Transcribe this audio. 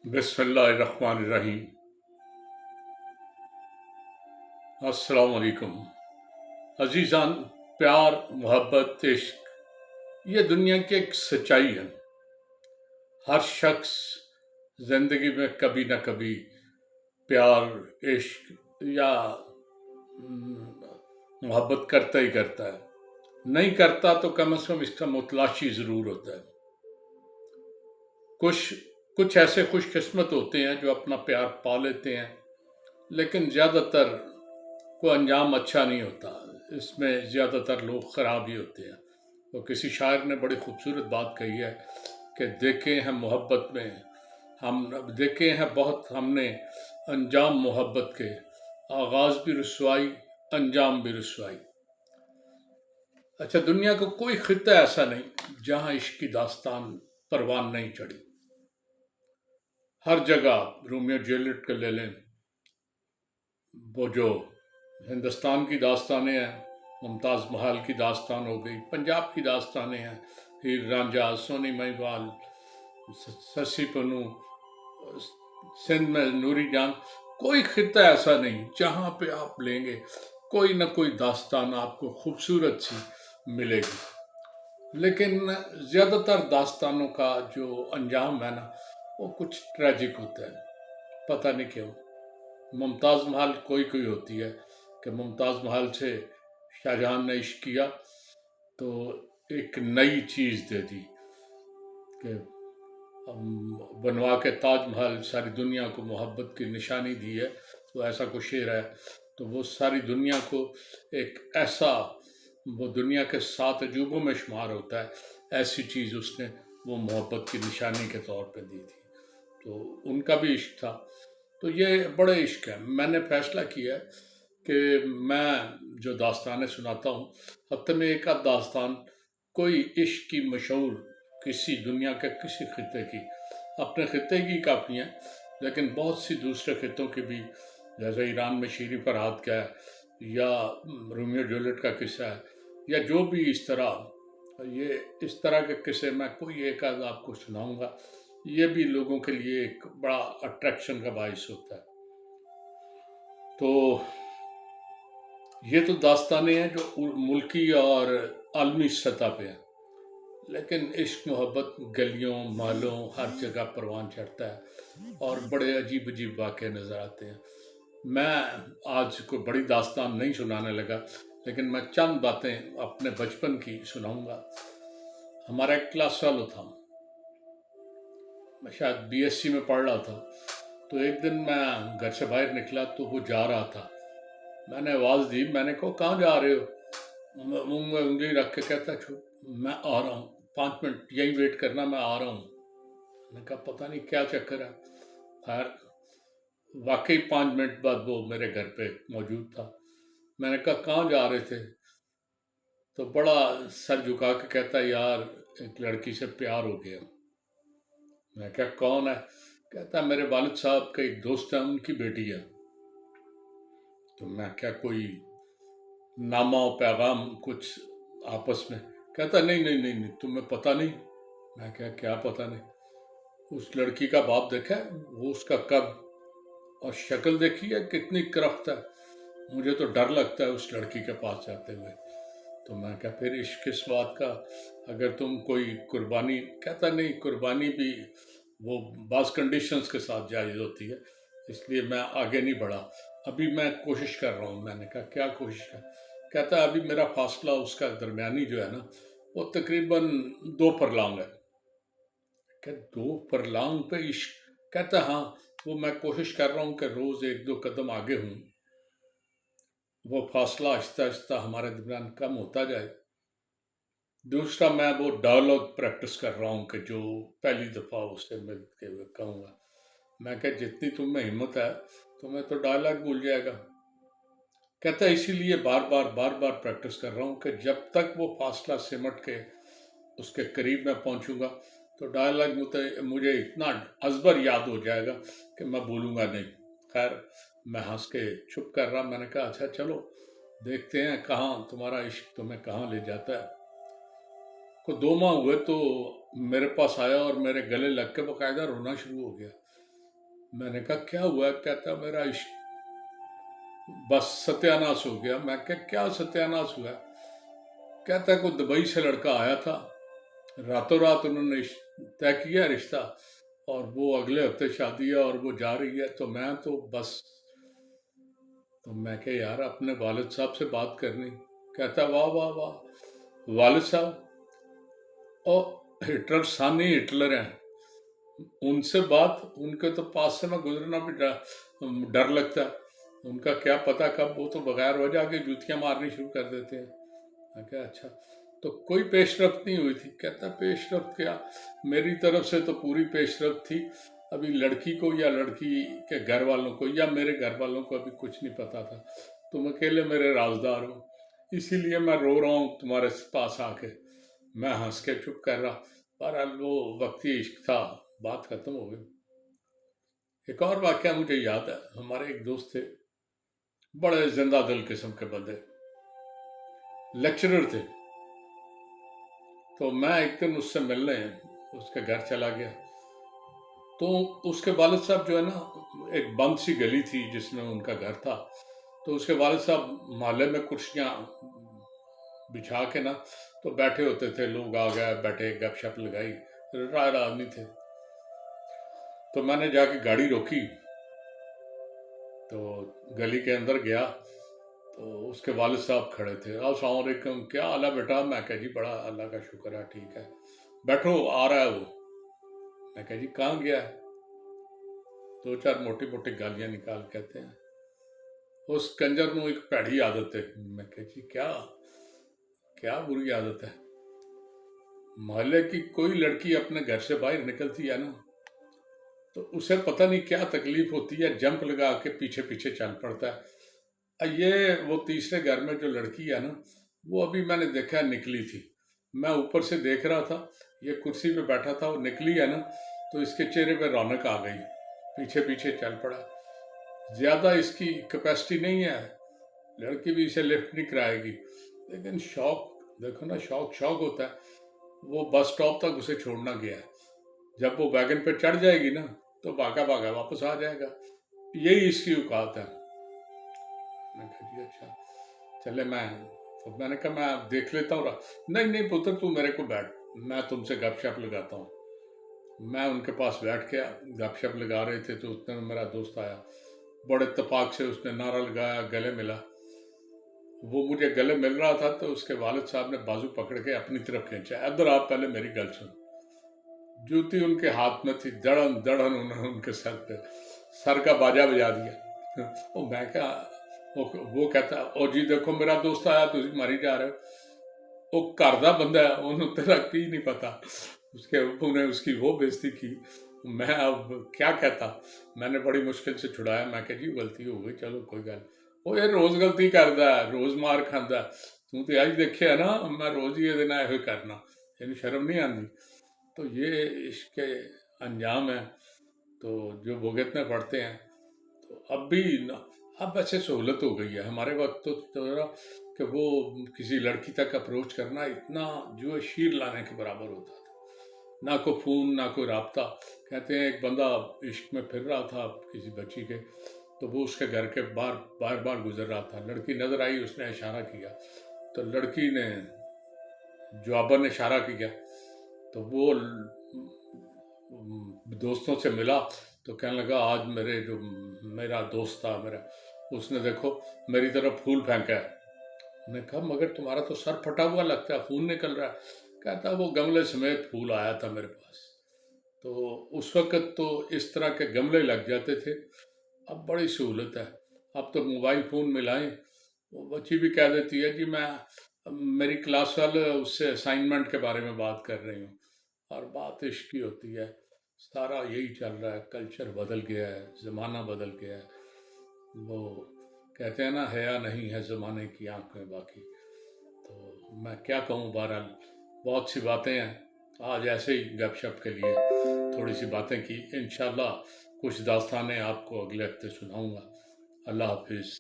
بسم اللہ الرحمن الرحیم۔ السلام علیکم عزیزان، پیار، محبت، عشق یہ دنیا کی ایک سچائی ہے۔ ہر شخص زندگی میں کبھی نہ کبھی پیار، عشق یا محبت کرتا ہی کرتا ہے۔ نہیں کرتا تو کم از کم اس کا متلاشی ضرور ہوتا ہے۔ کچھ ایسے خوش قسمت ہوتے ہیں جو اپنا پیار پا لیتے ہیں، لیکن زیادہ تر کو انجام اچھا نہیں ہوتا، اس میں زیادہ تر لوگ خراب ہی ہوتے ہیں۔ تو کسی شاعر نے بڑی خوبصورت بات کہی ہے کہ دیکھے ہیں محبت میں دیکھے ہیں بہت ہم نے انجام محبت کے، آغاز بھی رسوائی انجام بھی رسوائی۔ اچھا، دنیا کو کوئی خطہ ایسا نہیں جہاں عشق کی داستان پروان نہیں چڑھی۔ ہر جگہ رومیو جولیٹ کو لے لیں، وہ جو ہندوستان کی داستانیں ہیں، ممتاز محل کی داستان ہو گئی، پنجاب کی داستانیں ہیں، ہیر رانجھا، سونی مہیوال، سسی پنو، سندھ میں نوری جان، کوئی خطہ ایسا نہیں جہاں پہ آپ لیں گے کوئی نہ کوئی داستان آپ کو خوبصورت سی ملے گی۔ لیکن زیادہ تر داستانوں کا جو انجام ہے نا، وہ کچھ ٹریجک ہوتا ہے، پتہ نہیں کیوں۔ ممتاز محل کوئی ہوتی ہے کہ ممتاز محل سے شاہجہاں نے عشق کیا تو ایک نئی چیز دے دی کہ بنوا کے تاج محل ساری دنیا کو محبت کی نشانی دی ہے۔ تو ایسا کوئی شعر ہے تو وہ ساری دنیا کو ایک ایسا، وہ دنیا کے 7 عجوبوں میں شمار ہوتا ہے، ایسی چیز اس نے وہ محبت کی نشانی کے طور پہ دی تھی۔ تو ان کا بھی عشق تھا۔ تو یہ بڑے عشق ہے۔ میں نے فیصلہ کیا ہے کہ میں جو داستانیں سناتا ہوں، ہفتے میں ایک آدھ داستان کوئی عشق کی مشہور کسی دنیا کے کسی خطے کی، اپنے خطے کی کافی ہیں، لیکن بہت سی دوسرے خطوں کی بھی، جیسے ایران میں شیریں فرہاد کا ہے، یا رومیو جولیٹ کا قصہ ہے، یا جو بھی اس طرح کے قصے میں کوئی ایک آدھ آپ کو سناؤں گا۔ یہ بھی لوگوں کے لیے ایک بڑا اٹریکشن کا باعث ہوتا ہے۔ تو یہ تو داستانیں ہیں جو ملکی اور عالمی سطح پہ ہیں، لیکن عشق محبت گلیوں محلوں ہر جگہ پروان چڑھتا ہے اور بڑے عجیب عجیب واقعے نظر آتے ہیں۔ میں آج کوئی بڑی داستان نہیں سنانے لگا، لیکن میں چند باتیں اپنے بچپن کی سناؤں گا۔ ہمارا ایک کلاس فیلو تھا، میں شاید بی ایس سی میں پڑھ رہا تھا، تو ایک دن میں گھر سے باہر نکلا تو وہ جا رہا تھا۔ میں نے آواز دی، میں نے کہا کہاں جا رہے ہو؟ منہ میں انگلی رکھ کے کہتا میں آ رہا ہوں، 5 منٹ یہی ویٹ کرنا، میں آ رہا ہوں۔ میں نے کہا پتہ نہیں کیا چکر ہے۔ خیر واقعی 5 منٹ بعد وہ میرے گھر پہ موجود تھا۔ میں نے کہا کہاں جا رہے تھے؟ تو بڑا سر جھکا کے کہتا یار ایک لڑکی سے پیار ہو گیا۔ میں کہا کون ہے؟ کہتا میرے والد صاحب کا ایک دوست ہے، ان کی بیٹی ہے۔ تو میں کیا کوئی نامہ و پیغام کچھ آپس میں؟ کہتا نہیں تمہیں پتہ نہیں۔ میں کیا پتہ نہیں؟ اس لڑکی کا باپ دیکھا ہے؟ وہ اس کا قد اور شکل دیکھی ہے کتنی کرخت ہے، مجھے تو ڈر لگتا ہے اس لڑکی کے پاس جاتے ہوئے۔ تو میں کہا پھر عشق کس بات کا، اگر تم کوئی قربانی؟ کہتا نہیں، قربانی بھی وہ بعض کنڈیشنز کے ساتھ جائز ہوتی ہے، اس لیے میں آگے نہیں بڑھا، ابھی میں کوشش کر رہا ہوں۔ میں نے کہا کیا کوشش ہے؟ کہتا ہے ابھی میرا فاصلہ اس کا درمیانی جو ہے نا، وہ تقریباً 2 فرلانگ ہے۔ کہ 2 فرلانگ پہ عشق؟ کہتا ہاں، وہ میں کوشش کر رہا ہوں کہ روز 1-2 قدم آگے ہوں، وہ فاصلہ آہستہ آہستہ ہمارے درمیان کم ہوتا جائے۔ دوسرا میں وہ ڈائلاگ پریکٹس کر رہا ہوں کہ جو پہلی دفعہ اس سے مل کے کہوں گا۔ میں کہ جتنی تم میں ہمت ہے تمہیں تو ڈائلاگ بھول جائے گا۔ کہتا ہے اسی لیے بار بار پریکٹس کر رہا ہوں کہ جب تک وہ فاصلہ سمٹ کے اس کے قریب میں پہنچوں گا تو ڈائلاگ مجھے اتنا ازبر یاد ہو جائے گا کہ میں بھولوں گا نہیں۔ خیر میں ہنس کے چھپ کر رہا۔ میں نے کہا اچھا چلو دیکھتے ہیں کہاں تمہارا عشق تمہیں کہاں لے جاتا ہے۔ 2 ماہ ہوئے تو میرے پاس آیا اور میرے گلے لگ کے باقاعدہ رونا شروع ہو گیا۔ میں نے کہا کیا ہوا؟ کہتا میرا عشق بس ستیاناش ہو گیا۔ میں کہا کیا ستیاناش ہوا؟ کہتا کوئی دبئی سے لڑکا آیا تھا، راتوں رات انہوں نے طے کیا رشتہ، اور وہ اگلے ہفتے شادی ہے اور وہ جا رہی ہے، تو میں تو بس، تو میں کہ یار اپنے والد صاحب سے بات کرنی۔ کہتا واہ واہ واہ، والد صاحب اور ہٹلر ثانی ہٹلر ہیں، ان سے بات، ان کے تو پاس سے میں گزرنا بھی ڈر لگتا ہے، ان کا کیا پتہ کب وہ تو بغیر وجہ کے جوتیاں مارنی شروع کر دیتے ہیں۔ میں کہا اچھا، تو کوئی پیش رفت نہیں ہوئی تھی؟ کہتا پیش رفت کیا، میری طرف سے تو پوری پیش رفت تھی، ابھی لڑکی کو یا لڑکی کے گھر والوں کو یا میرے گھر والوں کو ابھی کچھ نہیں پتا تھا، تم اکیلے میرے رازدار ہو، اسی لیے میں رو رہا ہوں تمہارے پاس آ کے۔ میں ہنس کے چپ کر رہا، بہرحال وہ وقتی عشق تھا، بات ختم ہو گئی۔ ایک اور واقعہ مجھے یاد ہے، ہمارے ایک دوست تھے، بڑے زندہ دل قسم کے بندے، لیکچرر تھے، تو میں ایک دن اس سے ملنے اس کے گھر چلا گیا، تو اس کے والد صاحب جو ہے نا، ایک بند سی گلی تھی جس میں ان کا گھر تھا، تو اس کے والد صاحب محلے میں کرسیاں بچھا کے نا تو بیٹھے ہوتے تھے، لوگ آ گئے بیٹھے گپ شپ لگائی، ریٹائرڈ آدمی تھے۔ تو میں نے جا کے گاڑی روکی، تو گلی کے اندر گیا تو اس کے والد صاحب کھڑے تھے۔ السلام علیکم، کیا حال ہے بیٹا؟ میں کہا جی بڑا اللہ کا شکر ہے، ٹھیک ہے، بیٹھو، آ رہا ہے وہ۔ میں کہا جی کہاں گیا ہے؟ دو چار موٹی موٹی گالیاں نکال کہتے ہیں اس کنجر نو ایک پیڑی عادت ہے۔ میں کہا جی کیا بری عادت ہے؟ محلے کی کوئی لڑکی اپنے گھر سے باہر نکلتی ہے نا تو اسے پتہ نہیں کیا تکلیف ہوتی ہے، جمپ لگا کے پیچھے پیچھے چل پڑتا ہے۔ یہ وہ تیسرے گھر میں جو لڑکی ہے نا، وہ ابھی میں نے دیکھا نکلی تھی، میں اوپر سے دیکھ رہا تھا، یہ کرسی پہ بیٹھا تھا، وہ نکلی ہے نا تو اس کے چہرے پہ رونق آ گئی، پیچھے پیچھے چل پڑا۔ زیادہ اس کی کیپیسٹی نہیں ہے، لڑکی بھی اسے لفٹ نہیں کرائے گی، لیکن شوق دیکھو نا، شوق ہوتا ہے۔ وہ بس سٹاپ تک اسے چھوڑنا گیا ہے، جب وہ ویگن پہ چڑھ جائے گی نا تو بھاگا واپس آ جائے گا، یہی اس کی اوقات ہے۔ میں کہا جی اچھا چلے، میں نے کہا میں دیکھ لیتا ہوں۔ نہیں پتر تو میرے کو بیٹھ، میں تم سے گپ شپ لگاتا ہوں۔ میں ان کے پاس بیٹھ کے گپ شپ لگا رہے تھے تو اتنے میں میرا دوست آیا، بڑے اتفاق سے اس نے نعرہ لگایا، گلے ملا۔ وہ مجھے گلے مل رہا تھا تو اس کے والد صاحب نے بازو پکڑ کے اپنی طرف کھینچا، ادھر آپ پہلے میری گل سن۔ جوتی ان کے ہاتھ میں تھی، دڑن انہوں نے ان کے سر پہ سر کا باجا بجا دیا۔ میں کہا، وہ کہتا او جی دیکھو میرا دوست آیا، تسی ماری جا رہے ہو، وہ گھر دا بندہ ہے، انہوں تیرا کی نہیں پتا۔ اس کے ابو نے اس کی وہ بےزتی کی، میں اب کیا کہتا، میں نے بڑی مشکل سے چھڑایا، میں کہا جی غلطی ہو گئی، چلو کوئی گل، وہ یہ روز غلطی کردا ہے، روز مار کھاندا ہے، تو تے اج دیکھے ہے نا میں روز ہی یہ ایہو کرنا، یعنی شرم نہیں آندی۔ تو یہ عشق کے انجام ہیں تو جو بھگتنے پڑتے ہیں۔ تو اب ایسے سہولت ہو گئی ہے، ہمارے وقت تو کہ وہ کسی لڑکی تک اپروچ کرنا اتنا جو شیر لانے کے برابر ہوتا تھا، نہ کوئی فون نہ کوئی رابطہ۔ کہتے ہیں ایک بندہ عشق میں پھر رہا تھا کسی بچی کے، تو وہ اس کے گھر کے بار گزر رہا تھا، لڑکی نظر آئی، اس نے اشارہ کیا تو لڑکی نے جواباً اشارہ کیا، تو وہ دوستوں سے ملا تو کہنے لگا آج میرا دوست تھا اس نے دیکھو میری طرف پھول پھینکا ہے۔ میں نے کہا مگر تمہارا تو سر پھٹا ہوا لگتا ہے، خون نکل رہا ہے۔ کہتا وہ گملے سمیت پھول آیا تھا میرے پاس۔ تو اس وقت تو اس طرح کے گملے لگ جاتے تھے، اب بڑی سہولت ہے، اب تو موبائل فون ملائیں، وہ بچی بھی کہہ دیتی ہے جی میری کلاس والے اس سے اسائنمنٹ کے بارے میں بات کر رہی ہوں، اور بات عشق کی ہوتی ہے۔ سارا یہی چل رہا ہے، کلچر بدل گیا ہے، زمانہ بدل گیا ہے، وہ کہتے ہیں نا حیا نہیں ہے زمانے کی آنکھ میں باقی۔ تو میں کیا کہوں، بہرحال بہت سی باتیں ہیں، آج ایسے ہی گپ شپ کے لیے تھوڑی سی باتیں کی، انشاءاللہ کچھ داستانیں آپ کو اگلے ہفتے سناؤں گا۔ اللہ حافظ۔